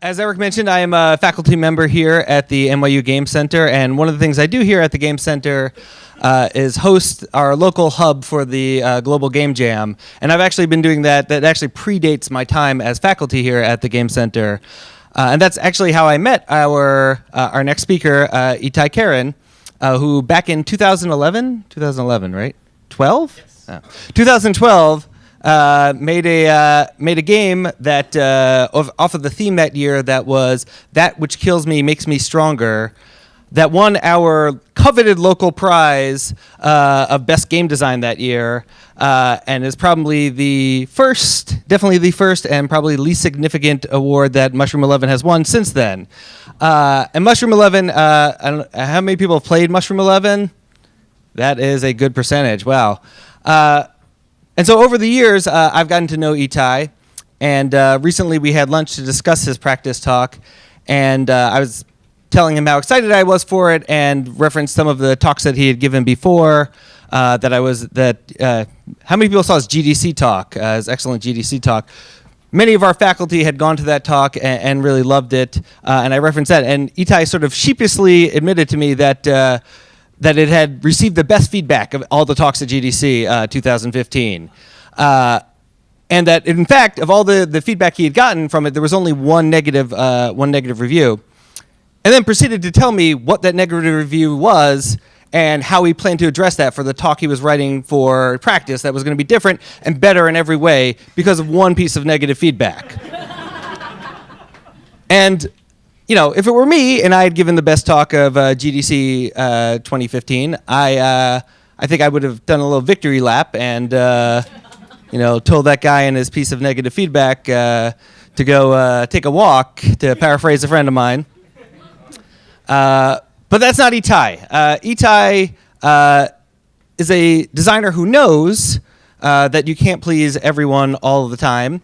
As Eric mentioned, I am a faculty member here at the NYU Game Center, and one of the things I do here at the Game Center is host our local hub for the Global Game Jam. And I've actually been doing that. That actually predates my time as faculty here at the Game Center. And that's actually how I met our next speaker, Itay Keren, who back in 2011, right? 12? Yes. 2012, made a game that off of the theme that year that was That Which Kills Me Makes Me Stronger, that won our coveted local prize of best game design that year, and is probably definitely the first and probably least significant award that Mushroom 11 has won since then. And Mushroom 11, I don't know, how many people have played Mushroom 11? That is a good percentage. Wow. And so over the years, I've gotten to know Itay, and recently we had lunch to discuss his practice talk, and I was telling him how excited I was for it, and referenced some of the talks that he had given before. How many people saw his GDC talk, his excellent GDC talk? Many of our faculty had gone to that talk and really loved it, and I referenced that. And Itay sort of sheepishly admitted to me that it had received the best feedback of all the talks at GDC 2015. And that, in fact, of all the feedback he had gotten from it, there was only one negative review. And then proceeded to tell me what that negative review was and how he planned to address that for the talk he was writing for practice that was going to be different and better in every way because of one piece of negative feedback. And you know, if it were me and I had given the best talk of GDC 2015, I think I would have done a little victory lap and told that guy and his piece of negative feedback to go take a walk, to paraphrase a friend of mine. But that's not Itay. Itay is a designer who knows that you can't please everyone all of the time,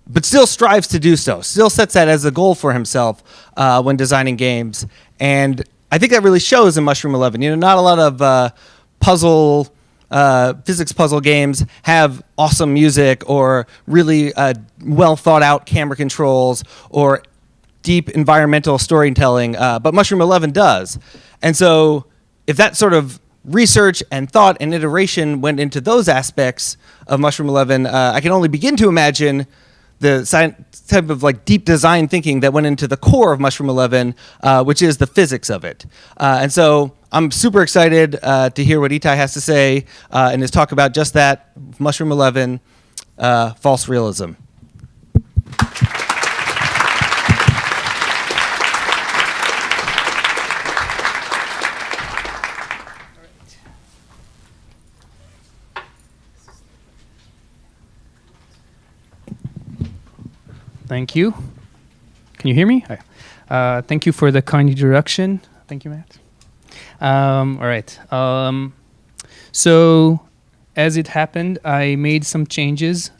but still strives to do so, still sets that as a goal for himself when designing games. And I think that really shows in Mushroom 11. You know, not a lot of physics puzzle games have awesome music or really well thought out camera controls or deep environmental storytelling, but Mushroom 11 does. And so if that sort of research and thought and iteration went into those aspects of Mushroom 11, I can only begin to imagine the type of like deep design thinking that went into the core of Mushroom 11, which is the physics of it. And so I'm super excited to hear what Itay has to say in his talk about just that, Mushroom 11, false realism. Thank you. Can you hear me? Hi. Thank you for the kind introduction. Thank you, Matt. All right. So, as it happened, I made some changes,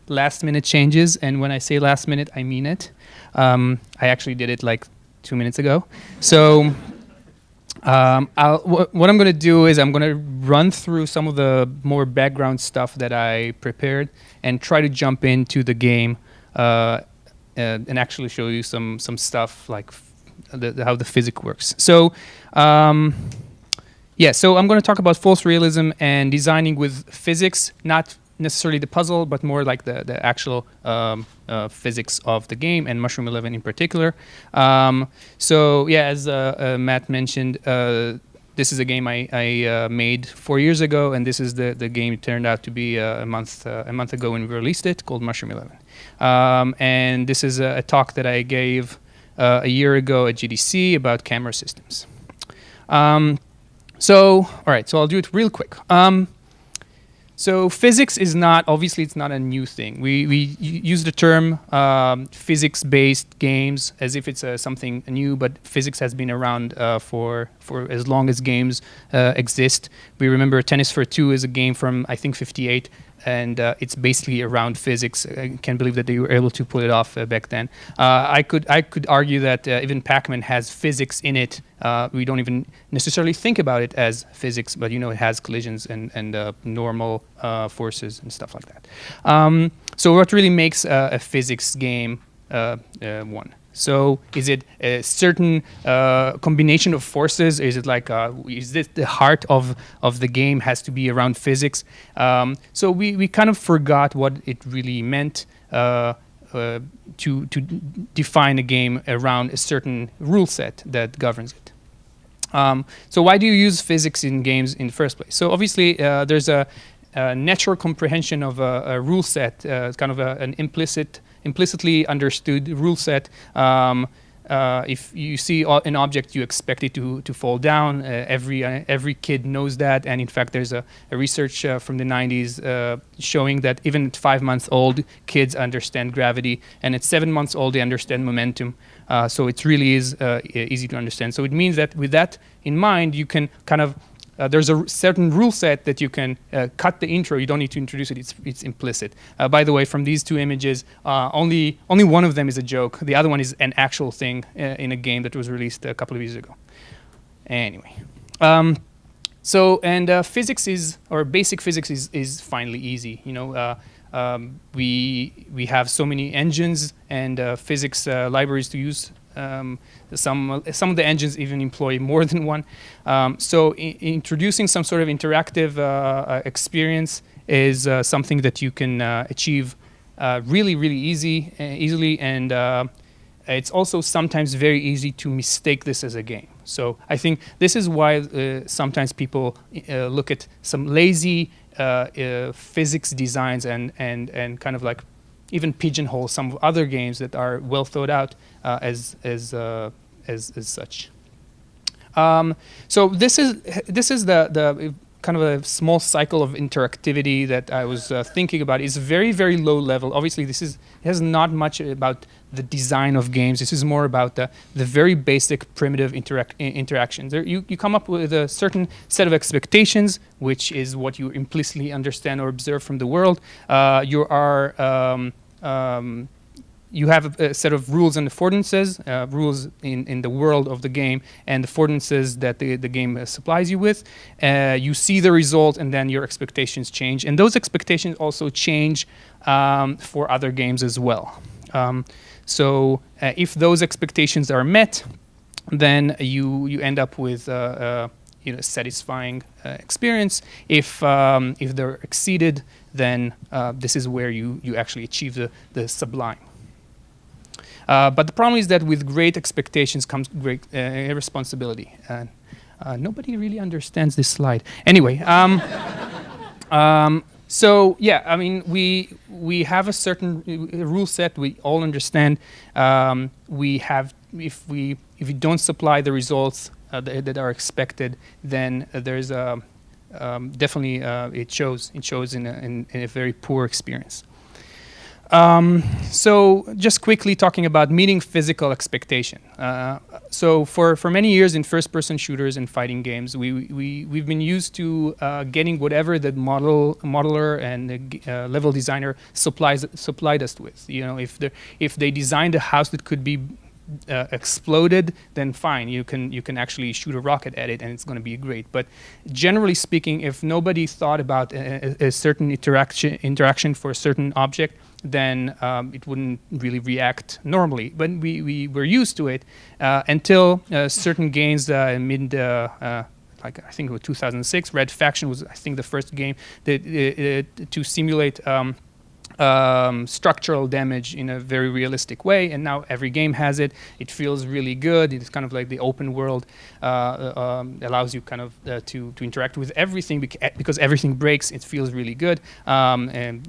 last-minute changes, and when I say last minute, I mean it. I actually did it like 2 minutes ago. So, what I'm going to do is I'm going to run through some of the more background stuff that I prepared and try to jump into the game and actually show you some stuff like how the physics works. So, so I'm going to talk about false realism and designing with physics, not necessarily the puzzle, but more like the actual physics of the game and Mushroom 11 in particular. As Matt mentioned, this is a game I made 4 years ago, and this is the game it turned out to be a month ago when we released it, called Mushroom 11. And this is a talk that I gave a year ago at GDC about camera systems. All right, so I'll do it real quick. So physics is obviously it's not a new thing. We use the term physics-based games as if it's something new, but physics has been around for as long as games exist. We remember Tennis for Two is a game from, I think, 1958, and it's basically around physics. I can't believe that they were able to pull it off back then. I could argue that even Pac-Man has physics in it. We don't even necessarily think about it as physics, but it has collisions and normal forces and stuff like that. So what really makes a physics game one. So is it a certain combination of forces? Is it like, is this the heart of the game has to be around physics? So we kind of forgot what it really meant to define a game around a certain rule set that governs it. So why do you use physics in games in the first place? So obviously there's a natural comprehension of a rule set, kind of an implicitly understood rule set. If you see an object, you expect it to fall down. Every kid knows that, and in fact, there's a research from the 90s showing that even at 5 months old, kids understand gravity, and at 7 months old, they understand momentum. So it really is easy to understand. So it means that with that in mind, you can kind of there's a certain rule set that you can cut the intro. You don't need to introduce it. It's implicit. By the way, from these two images, only one of them is a joke. The other one is an actual thing in a game that was released a couple of years ago. Anyway. Physics is, or basic physics is finally easy. You know, we have so many engines and physics libraries to use. Some of the engines even employ more than one. So introducing some sort of interactive experience is something that you can achieve really easily, and it's also sometimes very easy to mistake this as a game. So I think this is why sometimes people look at some lazy physics designs and kind of like even pigeonhole some of other games that are well thought out as such. So this is the kind of a small cycle of interactivity that I was thinking about. It's very low level. Obviously, it has not much about the design of games. This is more about the very basic primitive interactions. You come up with a certain set of expectations, which is what you implicitly understand or observe from the world. You have a set of rules and affordances, rules in the world of the game, and affordances that the game supplies you with. You see the result, and then your expectations change. And those expectations also change for other games as well. So if those expectations are met, then you end up with a satisfying experience. If they're exceeded, then this is where you actually achieve the sublime. But the problem is that with great expectations comes great irresponsibility. And nobody really understands this slide. Anyway, so yeah, I mean, we have a certain rule set we all understand. If we don't supply the results that are expected, then there's definitely it shows in a very poor experience. So just quickly talking about meeting physical expectation. So for many years in first-person shooters and fighting games, we've been used to getting whatever the modeler and the level designer supplied us with. You know, if they designed a house that could be exploded, then fine, you can actually shoot a rocket at it and it's going to be great. But generally speaking, if nobody thought about a certain interaction for a certain object, then it wouldn't really react normally. But we were used to it until certain games mid like I think it was 2006. Red Faction was I think the first game that to simulate structural damage in a very realistic way, and now every game has it. It feels really good. It's kind of like the open world allows you kind of to interact with everything because everything breaks. It feels really good. And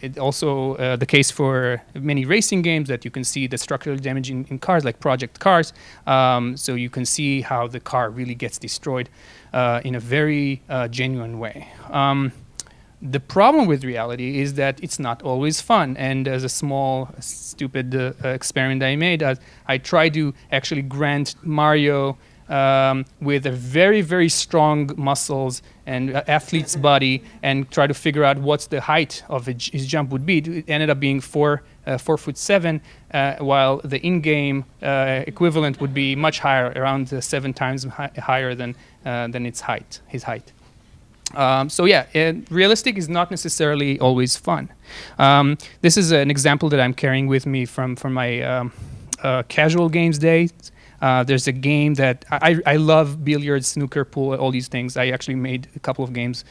it's also the case for many racing games that you can see the structural damage in cars, like Project Cars. So you can see how the car really gets destroyed in a very genuine way. The problem with reality is that it's not always fun. And as a small, stupid experiment I made, I tried to actually grant Mario with a very, very strong muscles and athlete's body and try to figure out what's the height of his jump would be. It ended up being 4'7", while the in-game equivalent would be much higher, around 7 times higher than his height. So yeah, realistic is not necessarily always fun. This is an example that I'm carrying with me from my casual games days. There's a game that I love: billiards, snooker, pool, all these things. I actually made a couple of games.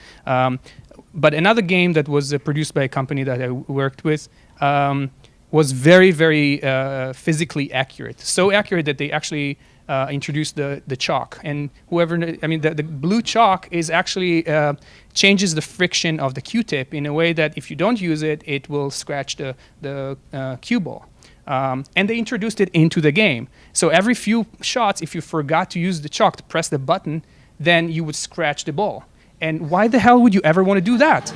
But another game that was produced by a company that I worked with was very, very physically accurate. So accurate that they actually introduced the chalk. And the blue chalk is actually changes the friction of the Q-tip in a way that if you don't use it, it will scratch the cue ball. And they introduced it into the game. So every few shots, if you forgot to use the chalk to press the button, then you would scratch the ball. And why the hell would you ever want to do that?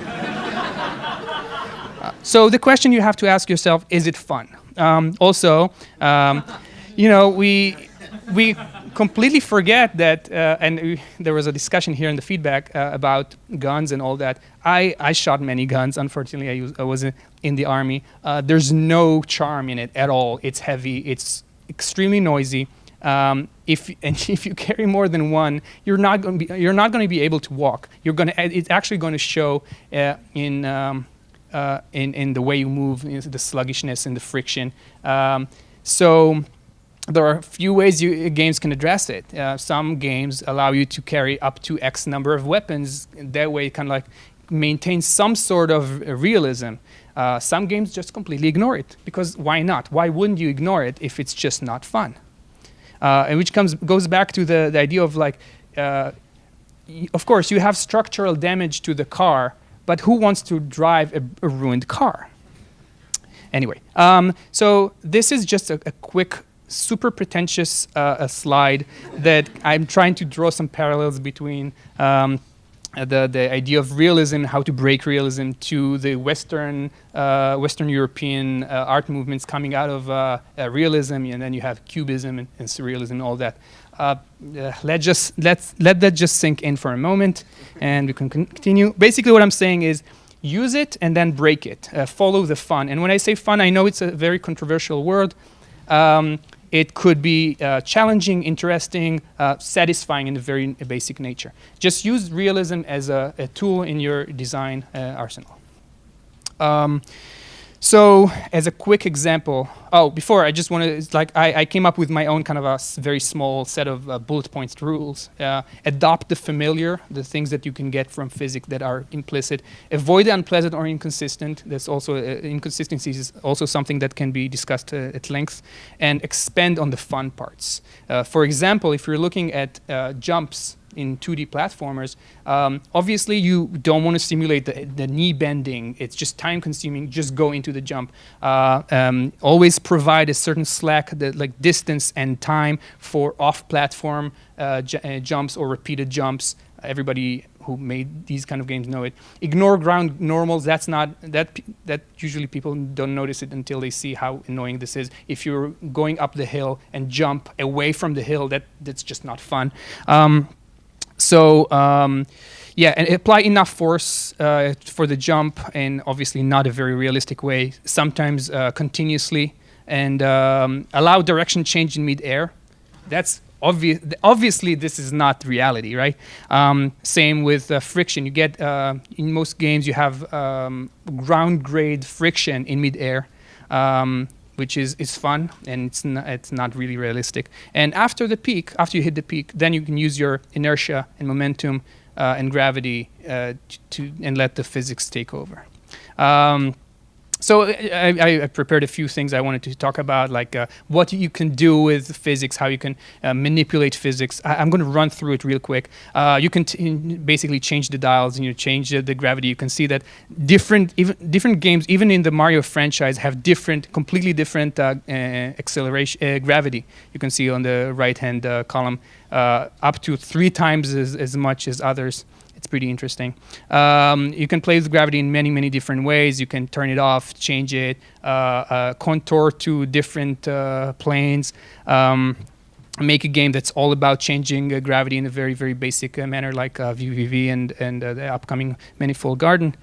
So the question you have to ask yourself, is it fun? We completely forget that, there was a discussion here in the feedback about guns and all that. I shot many guns. Unfortunately, I was in the army. There's no charm in it at all. It's heavy. It's extremely noisy. If you carry more than one, you're not going to be able to walk. It's actually going to show in the way you move, the sluggishness and the friction. So there are a few ways games can address it. Some games allow you to carry up to X number of weapons. That way, kind of like maintain some sort of realism. Some games just completely ignore it, because why not? Why wouldn't you ignore it if it's just not fun? And which goes back to the idea of of course, you have structural damage to the car, but who wants to drive a ruined car? Anyway, so this is just a quick, super pretentious slide that I'm trying to draw some parallels between the idea of realism, how to break realism, to the Western European art movements coming out of realism, and then you have cubism and surrealism and all that. Let that just sink in for a moment, and we can continue. Basically, what I'm saying is, use it and then break it. Follow the fun. And when I say fun, I know it's a very controversial word. It could be challenging, interesting, satisfying in a very basic nature. Just use realism as a tool in your design arsenal. So as a quick example, before I just want to, I came up with my own kind of a very small set of bullet points rules. Adopt the familiar, the things that you can get from physics that are implicit. Avoid the unpleasant or inconsistent. That's also, inconsistencies is also something that can be discussed at length. And expand on the fun parts. For example, if you're looking at jumps in 2D platformers, obviously you don't want to simulate the knee bending. It's just time consuming. Just go into the jump. Always provide a certain slack, like distance and time for off-platform jumps or repeated jumps. Everybody who made these kind of games know it. Ignore ground normals. That usually people don't notice it until they see how annoying this is. If you're going up the hill and jump away from the hill, that's just not fun. And apply enough force for the jump, and obviously not a very realistic way, sometimes continuously, and allow direction change in mid-air. That's obvious. Obviously, this is not reality, right? Same with friction. You get, in most games, you have ground grade friction in mid-air. Which is fun, and it's not really realistic. And after you hit the peak, then you can use your inertia and momentum and gravity and let the physics take over. So I prepared a few things I wanted to talk about, like what you can do with physics, how you can manipulate physics. I'm going to run through it real quick. You can basically change the dials and you change the gravity. You can see that different games, even in the Mario franchise, have completely different acceleration gravity. You can see on the right-hand column up to 3 times as much as others. It's pretty interesting. You can play with gravity in many, many different ways. You can turn it off, change it, contour to different planes, make a game that's all about changing gravity in a very, very basic manner, like VVV and the upcoming Manifold Garden.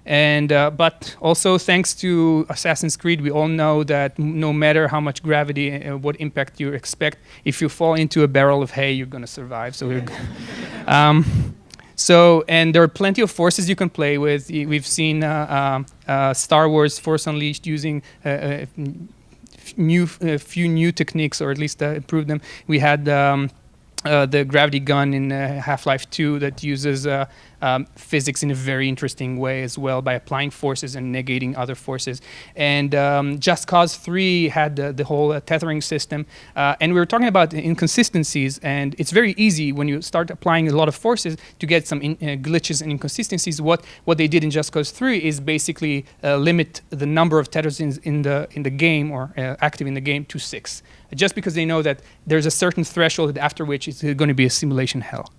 But also, thanks to Assassin's Creed, we all know that no matter how much gravity, what impact you expect, if you fall into a barrel of hay, you're going to survive. So, And there are plenty of forces you can play with. We've seen Star Wars Force Unleashed using a few new techniques, or at least improved them. We had the gravity gun in Half-Life 2 that uses physics in a very interesting way as well, by applying forces and negating other forces. And Just Cause 3 had the whole tethering system. And we were talking about inconsistencies, and it's very easy when you start applying a lot of forces to get some glitches and inconsistencies. What they did in Just Cause 3 is basically limit the number of tethers in the game, or active in the game, to 6. Just because they know that there's a certain threshold after which it's going to be a simulation hell.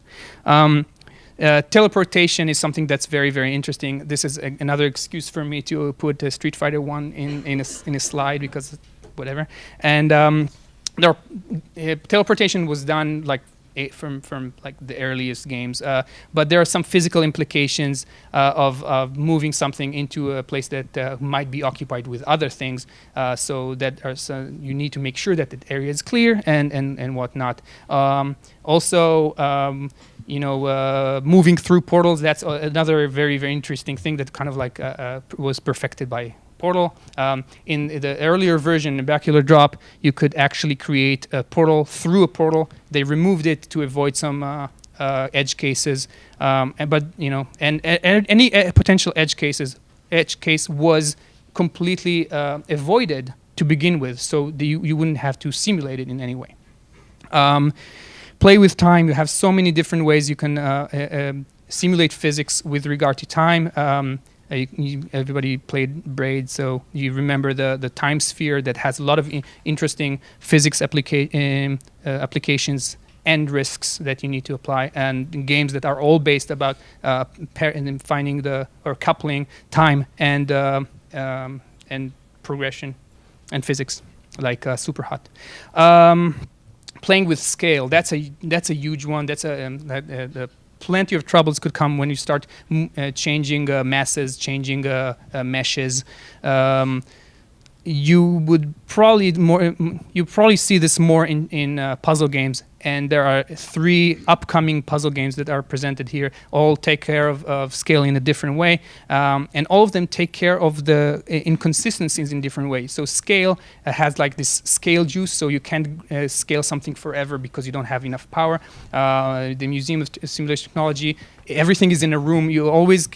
Teleportation is something that's very, very interesting. This is another excuse for me to put Street Fighter 1 in a slide, because whatever. And teleportation was done like from like the earliest games, but there are some physical implications of moving something into a place that might be occupied with other things, so you need to make sure that the area is clear and whatnot. Moving through portals, that's another very, very interesting thing that kind of like was perfected by Portal. In the earlier version, in Bacular Drop, you could actually create a portal through a portal. They removed it to avoid some edge cases, but any potential edge case was completely avoided to begin with, so you wouldn't have to simulate it in any way. Play with time. You have so many different ways you can simulate physics with regard to time. Everybody played Braid, so you remember the time sphere that has a lot of interesting physics applications and risks that you need to apply, and games that are all based about finding coupling time and progression and physics, like Super Hot. Playing with scale, that's a huge one. That's plenty of troubles could come when you start changing masses, changing meshes. You probably see this more in puzzle games, and there are 3 upcoming puzzle games that are presented here. All take care of scale in a different way, and all of them take care of the inconsistencies in different ways. So scale has like this scale juice, so you can't scale something forever because you don't have enough power. The Museum of Simulation Technology, everything is in a room. You always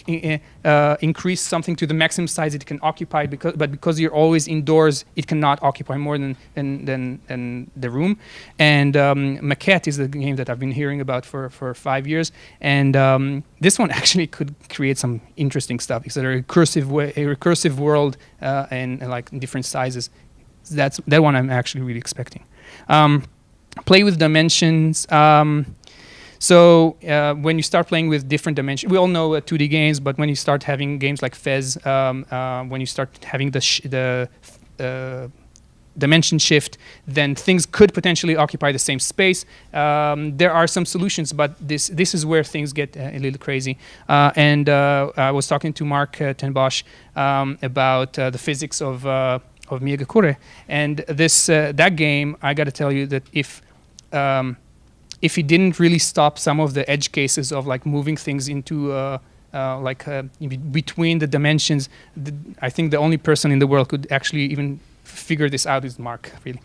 increase something to the maximum size it can occupy, but because you're always indoors, it cannot occupy more than the room. And Maquette is the game that I've been hearing about for 5 years, and this one actually could create some interesting stuff. It's a recursive world and like different sizes. That one I'm actually really expecting. Play with dimensions. So when you start playing with different dimensions, we all know 2D games, but when you start having games like Fez, when you start having the dimension shift, then things could potentially occupy the same space. There are some solutions, but this is where things get a little crazy. And I was talking to Mark ten Bosch about the physics of Miyagakure, and that game, I got to tell you that if he didn't really stop some of the edge cases of like moving things into between the dimensions, I think the only person in the world could actually even figure this out is Mark, really.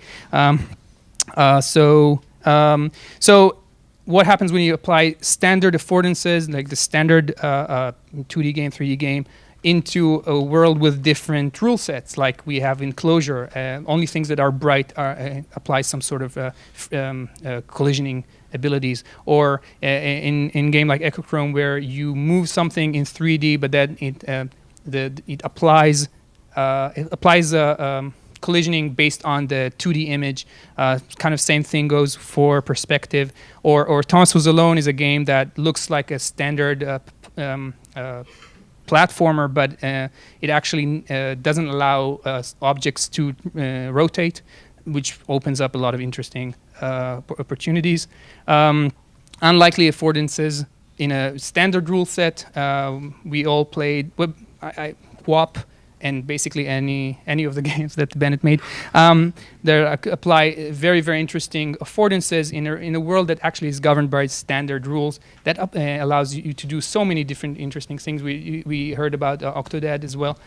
So what happens when you apply standard affordances, like the standard 2D game, 3D game, into a world with different rule sets, like we have in Closure? Only things that are bright apply some sort of collisioning abilities, or in game like Echochrome, where you move something in 3D, but then it applies collisioning based on the 2D image. Kind of same thing goes for Perspective, or Thomas Was Alone is a game that looks like a standard platformer, but it actually doesn't allow objects to rotate, which opens up a lot of interesting opportunities. Unlikely affordances in a standard rule set. We all played WAP and basically any of the games that Bennett made, there apply very, very interesting affordances in a world that actually is governed by standard rules that allows you to do so many different interesting things. We heard about Octodad as well.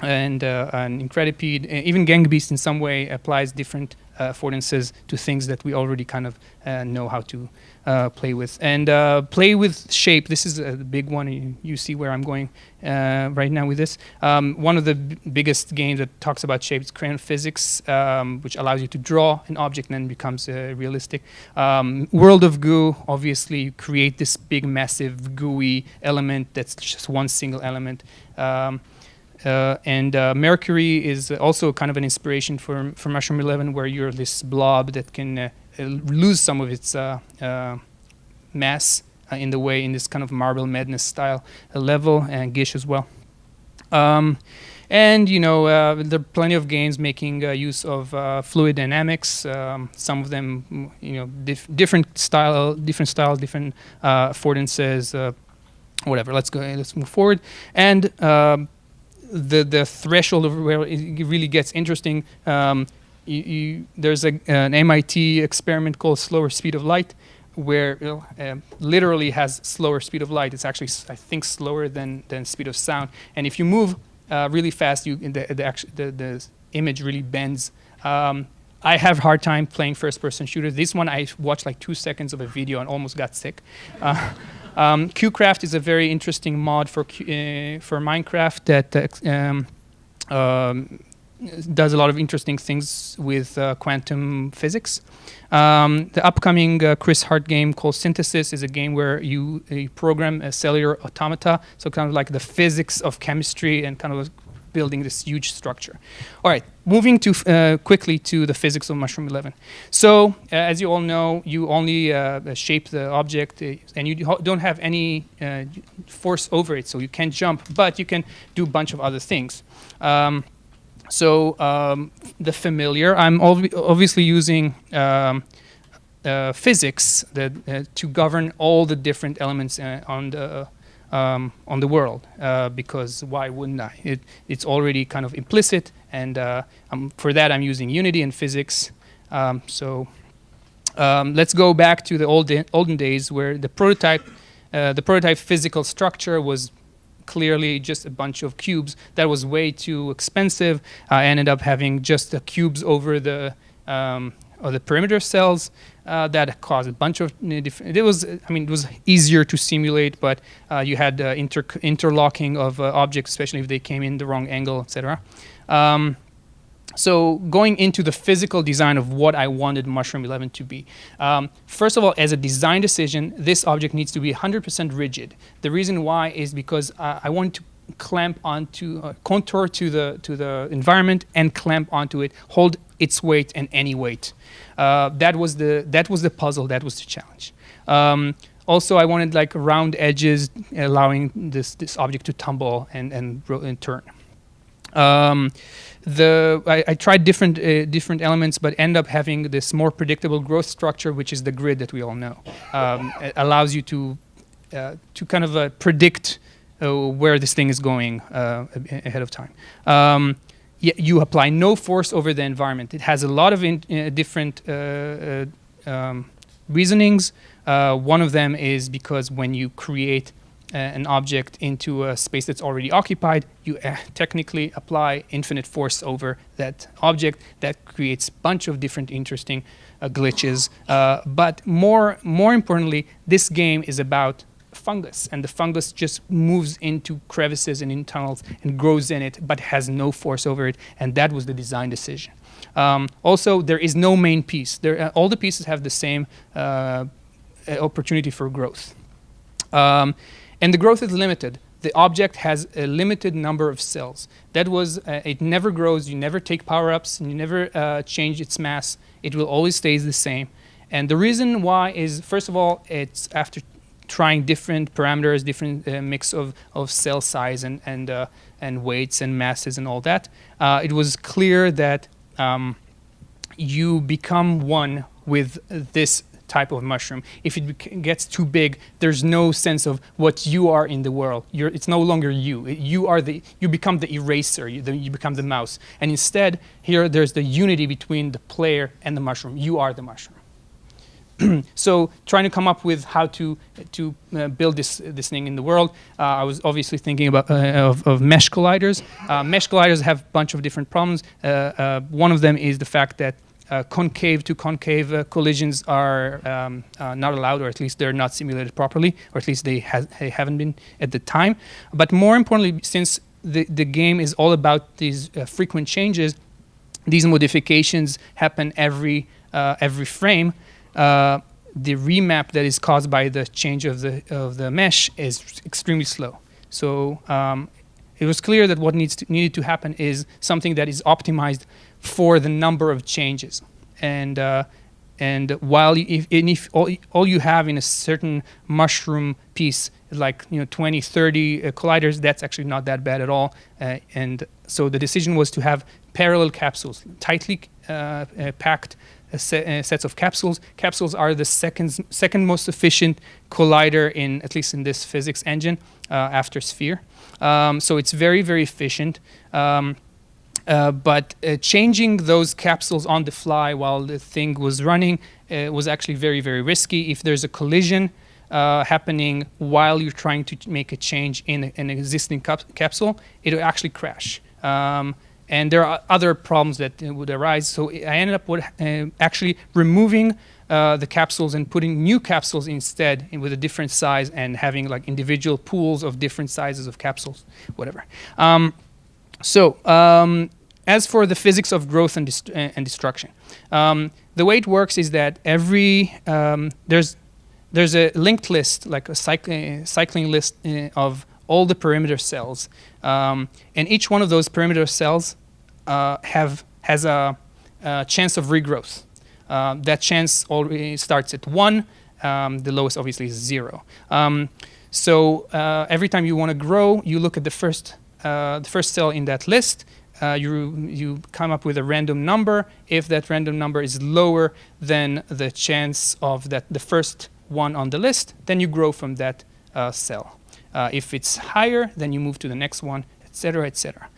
And Incredipede, even Gang Beast in some way applies different affordances to things that we already kind of know how to play with. And play with shape. This is a big one. You see where I'm going right now with this. One of the biggest games that talks about shape is Crayon Physics, which allows you to draw an object and then becomes realistic. World of Goo, obviously, you create this big, massive, gooey element that's just one single element. And Mercury is also kind of an inspiration for Mushroom 11, where you're this blob that can lose some of its mass in in this kind of Marble Madness style level, and Gish as well. And there are plenty of games making use of fluid dynamics. Some of them, different styles, different affordances, whatever. Let's move forward. And the threshold of where it really gets interesting. There's an MIT experiment called slower speed of light, where literally has slower speed of light. It's actually, I think, slower than speed of sound. And if you move really fast, the image really bends. I have a hard time playing first-person shooters. This one, I watched like 2 seconds of a video and almost got sick. QCraft is a very interesting mod for Minecraft that does a lot of interesting things with quantum physics. The upcoming Chris Hart game called Synthesis is a game where you program a cellular automata, so kind of like the physics of chemistry and kind of building this huge structure. All right, moving to quickly to the physics of Mushroom 11. So, as you all know, you only shape the object, and you don't have any force over it, so you can't jump, but you can do a bunch of other things. The familiar, I'm obviously using physics to govern all the different elements on the world, because why wouldn't I? It's already kind of implicit, and for that I'm using Unity and physics. Let's go back to the olden days, where the prototype physical structure was clearly just a bunch of cubes. That was way too expensive. I ended up having just the cubes over the perimeter cells. That caused a bunch of different. It was easier to simulate, but you had interlocking of objects, especially if they came in the wrong angle, etc. So going into the physical design of what I wanted Mushroom 11 to be. First of all, as a design decision, this object needs to be 100% rigid. The reason why is because I want to clamp onto, contour to the environment and clamp onto it, hold its weight and any weight. That was the puzzle. That was the challenge. Also, I wanted like round edges, allowing this object to tumble and turn. I tried different elements, but end up having this more predictable growth structure, which is the grid that we all know. It allows you to kind of predict where this thing is going ahead of time. You apply no force over the environment. It has a lot of different reasonings. One of them is because when you create an object into a space that's already occupied, you technically apply infinite force over that object. That creates a bunch of different interesting glitches. But more importantly, this game is about fungus, and the fungus just moves into crevices and in tunnels and grows in it, but has no force over it, and that was the design decision. Also, there is no main piece. All the pieces have the same opportunity for growth. And the growth is limited. The object has a limited number of cells. That was, it never grows, you never take power-ups, and you never change its mass. It will always stay the same. And the reason why is, first of all, it's after trying different parameters, different mix of cell size and weights and masses and all that, it was clear that you become one with this type of mushroom. If it gets too big, there's no sense of what you are in the world. It's no longer you. You become the eraser. You become the mouse. And instead, here there's the unity between the player and the mushroom. You are the mushroom. So trying to come up with how to build this thing in the world, I was obviously thinking about of mesh colliders. Mesh colliders have a bunch of different problems. One of them is the fact that concave to concave collisions are not allowed, or at least they're not simulated properly, or at least they haven't been at the time. But more importantly, since the game is all about these frequent changes, these modifications happen every frame. The remap that is caused by the change of the mesh is extremely slow. So it was clear that what needed to happen is something that is optimized for the number of changes. And while if all you have in a certain mushroom piece is like 20, 30 colliders, that's actually not that bad at all. And so the decision was to have parallel capsules, tightly packed sets of capsules. Capsules are the second most efficient collider at least in this physics engine after sphere. So it's very, very efficient. But changing those capsules on the fly while the thing was running was actually very, very risky. If there's a collision happening while you're trying to make a change in an existing capsule, it will actually crash. And there are other problems that would arise. So I ended up with actually removing the capsules and putting new capsules instead with a different size and having like individual pools of different sizes of capsules, whatever. As for the physics of growth and destruction, the way it works is that there's a linked list, like a cycling list of all the perimeter cells, and each one of those perimeter cells has a chance of regrowth. That chance already starts at 1. The lowest obviously is 0. So every time you want to grow, you look at the first cell in that list. You come up with a random number. If that random number is lower than the chance of the first one on the list, then you grow from that cell. If it's higher, then you move to the next one, etc., etc.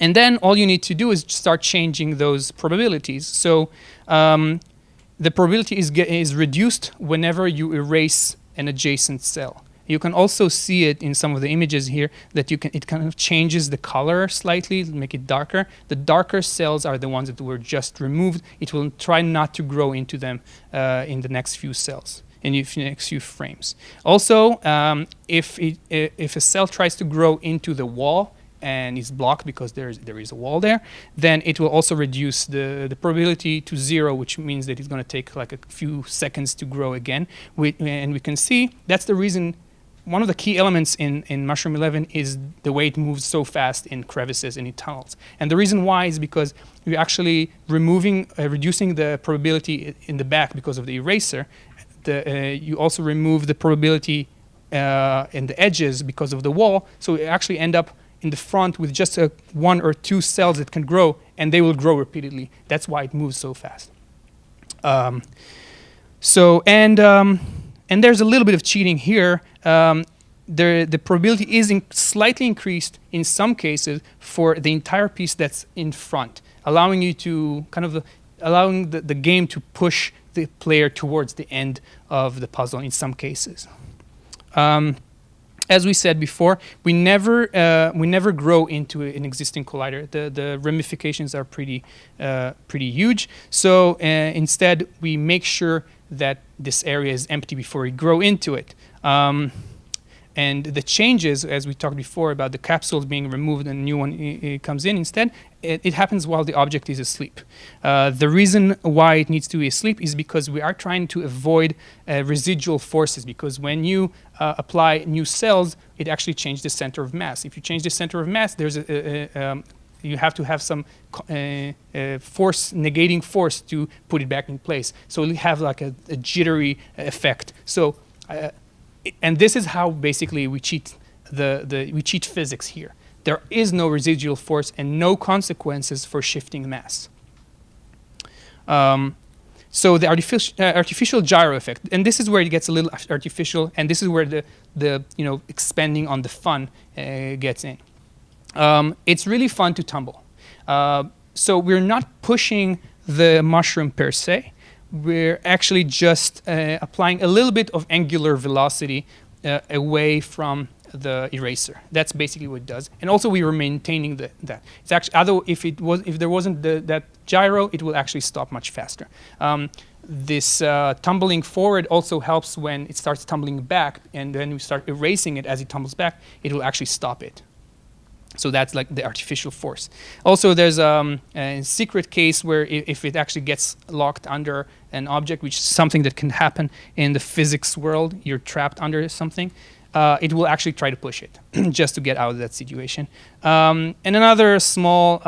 And then all you need to do is start changing those probabilities. So the probability is reduced whenever you erase an adjacent cell. You can also see it in some of the images here that it kind of changes the color slightly, make it darker. The darker cells are the ones that were just removed. It will try not to grow into them in the next few cells, in the next few frames. Also, if a cell tries to grow into the wall and is blocked because there is a wall there, then it will also reduce the probability to 0, which means that it's going to take like a few seconds to grow again. And we can see that's the reason. One of the key elements in Mushroom 11 is the way it moves so fast in crevices and in tunnels. And the reason why is because you're actually reducing the probability in the back because of the eraser. You also remove the probability in the edges because of the wall. So you actually end up in the front with just 1 or 2 cells that can grow, and they will grow repeatedly. That's why it moves so fast. And there's a little bit of cheating here. The probability is slightly increased in some cases for the entire piece that's in front, allowing you to allowing the game to push the player towards the end of the puzzle in some cases. As we said before, we never grow into an existing collider. The ramifications are pretty huge. So instead, we make sure that this area is empty before we grow into it. And the changes, as we talked before about the capsules being removed and a new one comes in instead, it happens while the object is asleep. The reason why it needs to be asleep is because we are trying to avoid residual forces, because when you apply new cells, it actually changes the center of mass. If you change the center of mass, there's you have to have some negating force to put it back in place. So you have like a jittery effect. So, and this is how basically we cheat we cheat physics here. There is no residual force and no consequences for shifting mass. So the artificial gyro effect, and this is where it gets a little artificial, and this is where the expanding on the fun gets in. It's really fun to tumble. So we're not pushing the mushroom per se. We're actually just applying a little bit of angular velocity away from the eraser. That's basically what it does. And also we were maintaining that. It's actually, although if there wasn't that gyro, it will actually stop much faster. This tumbling forward also helps when it starts tumbling back, and then we start erasing it as it tumbles back, it will actually stop it. So that's like the artificial force. Also, there's a secret case where if it actually gets locked under an object, which is something that can happen in the physics world, you're trapped under something, it will actually try to push it just to get out of that situation. And another small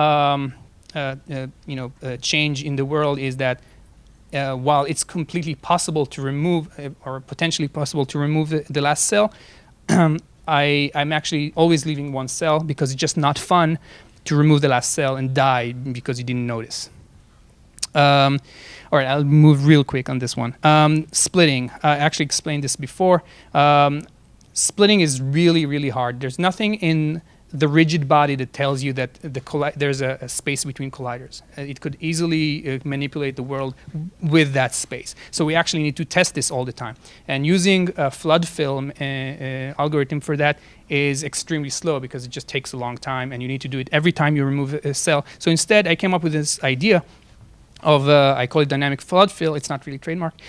change in the world is that while it's completely possible to remove, or potentially possible to remove the last cell, I'm actually always leaving one cell because it's just not fun to remove the last cell and die because you didn't notice. All right, I'll move real quick on this one. Splitting, I actually explained this before. Splitting is really, really hard. There's nothing in the rigid body that tells you that there's a space between colliders. It could easily manipulate the world with that space. So we actually need to test this all the time. And using a flood film algorithm for that is extremely slow because it just takes a long time, and you need to do it every time you remove a cell. So instead, I came up with this idea of, I call it dynamic flood fill. It's not really trademarked.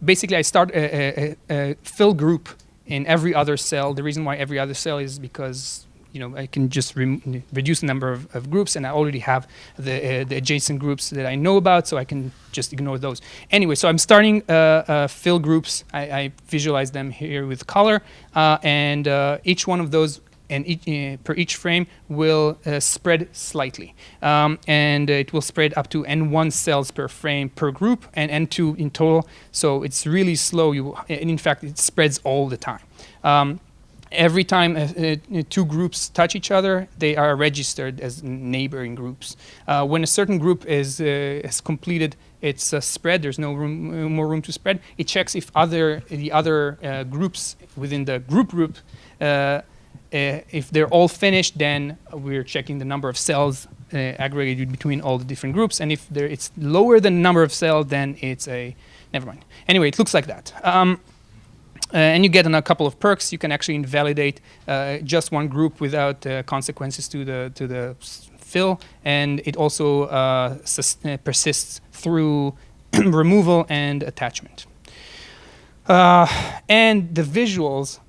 Basically, I start a fill group in every other cell. The reason why every other cell is because I can just reduce the number of groups, and I already have the adjacent groups that I know about, so I can just ignore those. Anyway, so I'm starting fill groups. I visualize them here with color, and each one of those and per each frame will spread slightly. And it will spread up to N1 cells per frame per group and N2 in total. So it's really slow. And in fact, it spreads all the time. Every time two groups touch each other, they are registered as neighboring groups. When a certain group has completed its spread, there's no more room to spread, it checks if the other groups within the group, if they're all finished, then we're checking the number of cells aggregated between all the different groups. And if it's lower than the number of cells, then it's never mind. Anyway, it looks like that. And you get a couple of perks. You can actually invalidate just one group without consequences to the fill, and it also persists through removal and attachment. And the visuals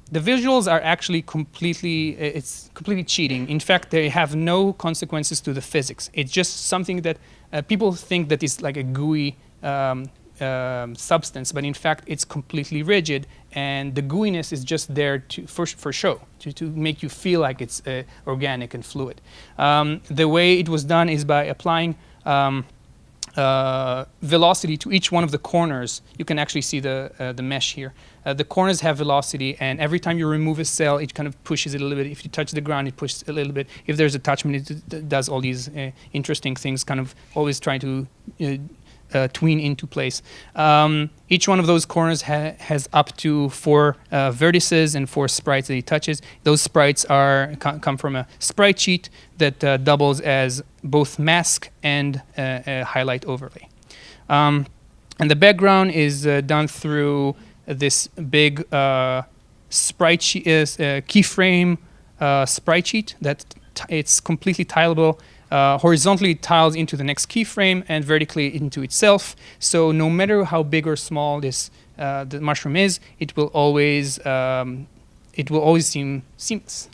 are actually completely cheating. In fact, they have no consequences to the physics. It's just something that people think that is like a gooey substance, but in fact it's completely rigid, and the gooiness is just there for show, to make you feel like it's organic and fluid. The way it was done is by applying velocity to each one of the corners. You can actually see the mesh here. The corners have velocity, and every time you remove a cell, it kind of pushes it a little bit. If you touch the ground, it pushes a little bit. If there's attachment, it does all these interesting things, kind of always trying to tween into place. Each one of those corners has up to 4 vertices and 4 sprites that it touches. Those sprites come from a sprite sheet that doubles as both mask and a highlight overlay. And the background is done through this big sprite sheet, keyframe sprite sheet that it's completely tileable. Horizontally it tiles into the next keyframe and vertically into itself. So no matter how big or small the mushroom is, it will always seem seamless.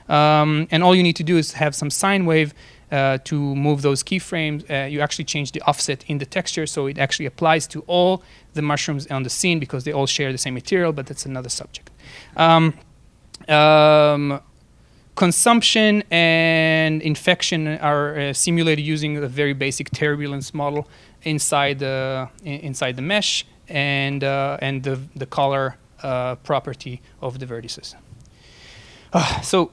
And all you need to do is have some sine wave to move those keyframes. You actually change the offset in the texture, so it actually applies to all the mushrooms on the scene because they all share the same material, but that's another subject. Consumption and infection are simulated using a very basic turbulence model inside the mesh and the color property of the vertices. So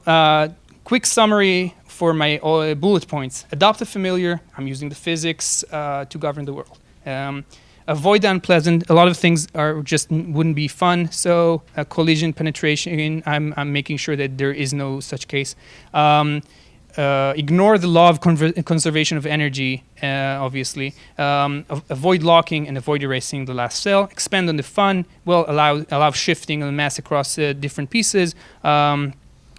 quick summary for my bullet points. Adopt a familiar. I'm using the physics to govern the world. Avoid the unpleasant. A lot of things are just wouldn't be fun. So collision, penetration. I'm making sure that there is no such case. Ignore the law of conservation of energy, obviously. Avoid locking and avoid erasing the last cell. Expand on the fun. Well, allow shifting of the mass across different pieces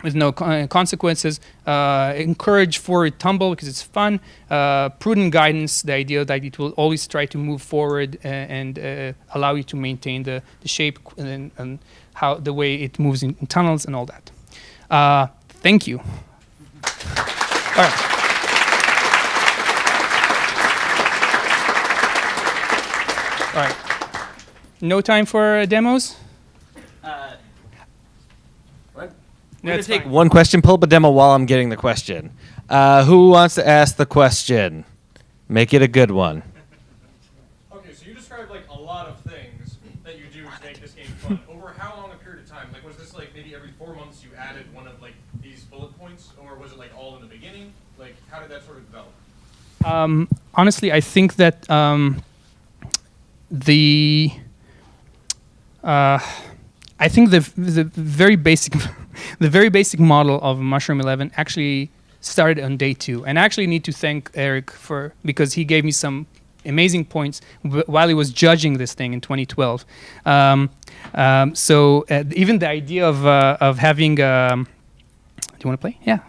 with no consequences. Encourage forward tumble because it's fun. Prudent guidance, the idea that it will always try to move forward and allow you to maintain the shape and how the way it moves in tunnels and all that. Thank you. All right. All right. No time for demos? We're going to take one question, pull up a demo while I'm getting the question. Who wants to ask the question? Make it a good one. Okay, so you described like a lot of things that you do to make this game fun. Over how long a period of time? Like, was this like maybe every 4 months you added one of like these bullet points, or was it like all in the beginning? Like, how did that sort of develop? Honestly, I think that I think the very basic the very basic model of Mushroom 11 actually started on day 2, and I actually need to thank Eric because he gave me some amazing points while he was judging this thing in 2012. So even the idea of having do you want to play? Yeah.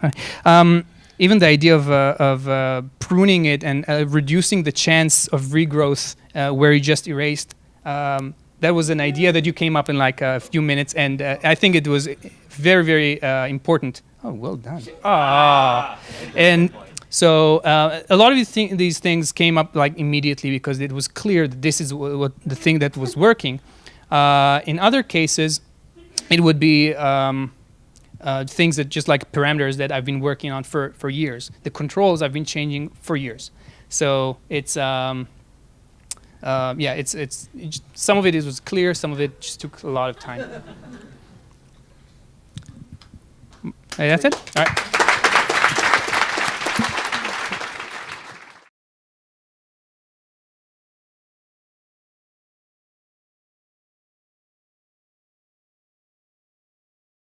Even the idea of pruning it and reducing the chance of regrowth where you just erased, that was an idea that you came up in like a few minutes, and I think it was very, very important. Oh, well done. And so a lot of these things came up like immediately because it was clear that this is what the thing that was working. In other cases, it would be things that just like parameters that I've been working on for years. The controls I've been changing for years. So it's it's some of it was clear, some of it just took a lot of time. Hey, that's it? All right.